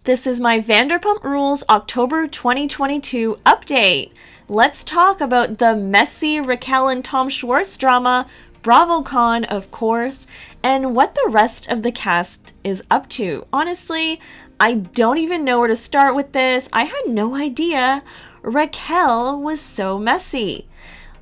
This is my Vanderpump Rules October 2022 update. Let's talk about the messy Raquel and Tom Schwartz drama, Bravocon, of course, and what the rest of the cast is up to. Honestly, I don't even know where to start with this. I had no idea Raquel was so messy.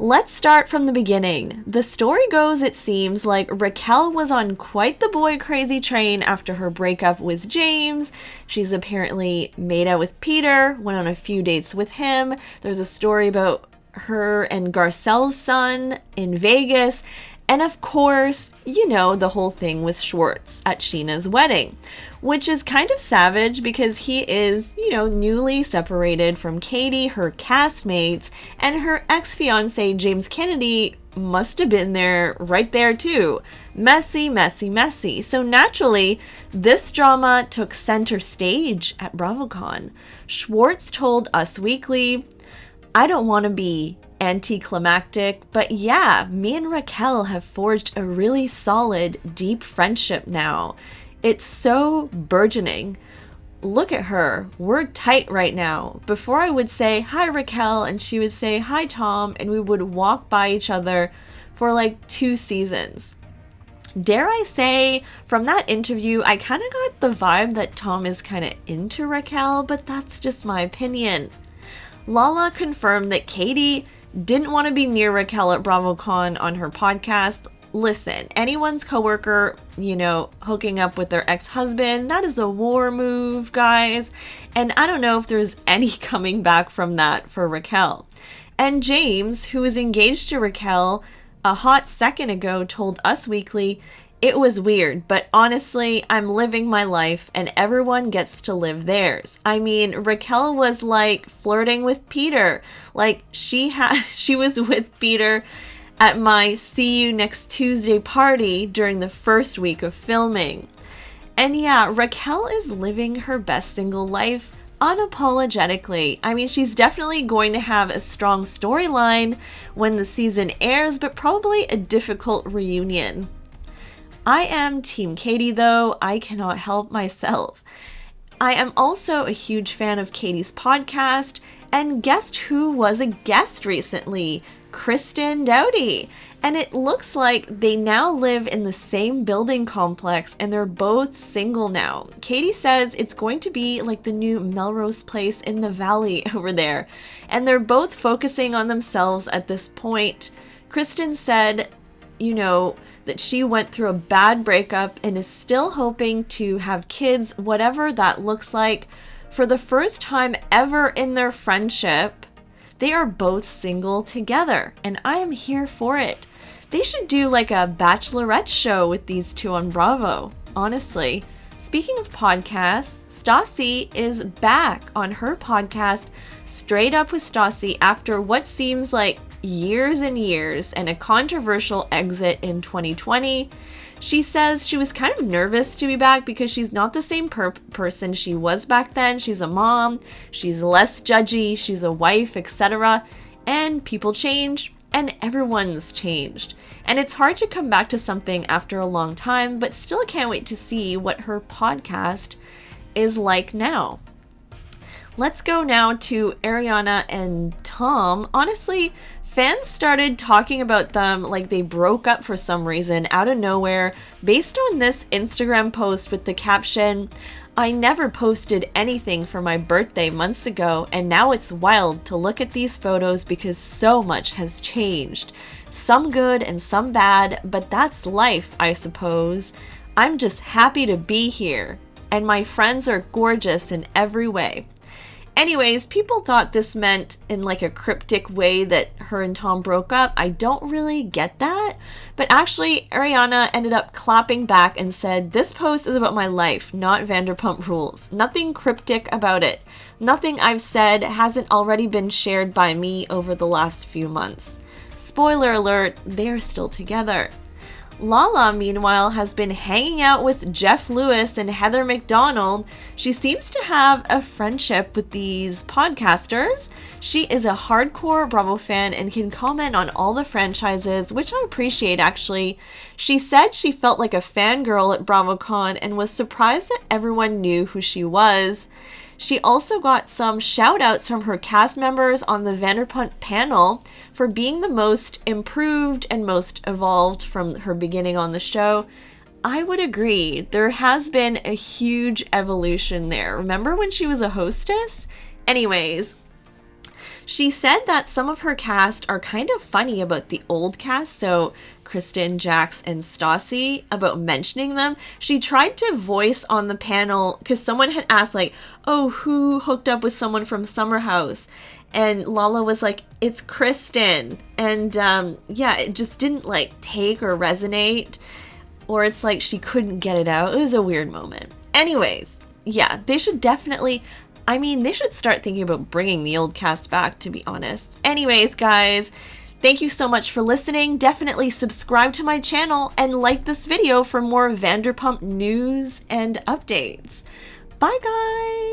Let's start from the beginning. The story goes, it seems like Raquel was on quite the boy crazy train after her breakup with James. She's apparently made out with Peter, went on a few dates with him. There's a story about her and Garcelle's son in Vegas. And of course, you know, the whole thing with Schwartz at Sheana's wedding, which is kind of savage because he is, newly separated from Katie, her castmates, and her ex-fiancé James Kennedy must have been there, right there too. Messy, messy, messy. So naturally, this drama took center stage at Bravocon. Schwartz told Us Weekly, "I don't want to be anticlimactic, but yeah, me and Raquel have forged a really solid, deep friendship now. It's so burgeoning. Look at her. We're tight right now. Before I would say, 'Hi, Raquel,' and she would say, 'Hi, Tom,' and we would walk by each other for like 2 seasons. Dare I say, from that interview, I kind of got the vibe that Tom is kind of into Raquel, but that's just my opinion. Lala confirmed that Katie didn't want to be near Raquel at Bravocon on her podcast. Listen, anyone's coworker, hooking up with their ex-husband, that is a war move, guys. And I don't know if there's any coming back from that for Raquel. And James, who is engaged to Raquel a hot second ago, told Us Weekly, "It was weird, but honestly, I'm living my life and everyone gets to live theirs." I mean, Raquel was like flirting with Peter. Like she was with Peter at my See You Next Tuesday party during the first week of filming. And yeah, Raquel is living her best single life unapologetically. I mean, she's definitely going to have a strong storyline when the season airs, but probably a difficult reunion. I am Team Katie, though. I cannot help myself. I am also a huge fan of Katie's podcast, and guess who was a guest recently? Kristen Doughty. And it looks like they now live in the same building complex, and they're both single now. Katie says it's going to be like the new Melrose Place in the Valley over there, and they're both focusing on themselves at this point. Kristen said, that she went through a bad breakup and is still hoping to have kids, whatever that looks like. For the first time ever in their friendship, they are both single together, and I am here for it. They should do like a bachelorette show with these two on Bravo, honestly. Speaking of podcasts, Stassi is back on her podcast, Straight Up with Stassi, after what seems like years and years and a controversial exit in 2020. She says she was kind of nervous to be back because she's not the same person she was back then. She's a mom, she's less judgy, she's a wife, etc. And people change, and everyone's changed. And it's hard to come back to something after a long time, but still can't wait to see what her podcast is like now. Let's go now to Ariana and Tom. Honestly, fans started talking about them like they broke up for some reason out of nowhere based on this Instagram post with the caption, "I never posted anything for my birthday months ago, and now it's wild to look at these photos because so much has changed. Some good and some bad, but that's life, I suppose. I'm just happy to be here, and my friends are gorgeous in every way." Anyways, people thought this meant in like a cryptic way that her and Tom broke up. I don't really get that. But actually, Ariana ended up clapping back and said, "This post is about my life, not Vanderpump Rules. Nothing cryptic about it. Nothing I've said hasn't already been shared by me over the last few months." Spoiler alert, they're still together. Lala, meanwhile, has been hanging out with Jeff Lewis and Heather McDonald. She seems to have a friendship with these podcasters. She is a hardcore Bravo fan and can comment on all the franchises, which I appreciate actually. She said she felt like a fangirl at Bravocon and was surprised that everyone knew who she was. She also got some shout outs from her cast members on the Vanderpump panel for being the most improved and most evolved from her beginning on the show. I would agree. There has been a huge evolution there. Remember when she was a hostess? Anyways, she said that some of her cast are kind of funny about the old cast, so Kristen, Jax, and Stassi, about mentioning them. She tried to voice on the panel because someone had asked, like, oh, who hooked up with someone from Summer House? And Lala was like, it's Kristen. And yeah, it just didn't like take or resonate, or it's like she couldn't get it out. It was a weird moment. Anyways, yeah, they should definitely... they should start thinking about bringing the old cast back, to be honest. Anyways, guys, thank you so much for listening. Definitely subscribe to my channel and like this video for more Vanderpump news and updates. Bye, guys!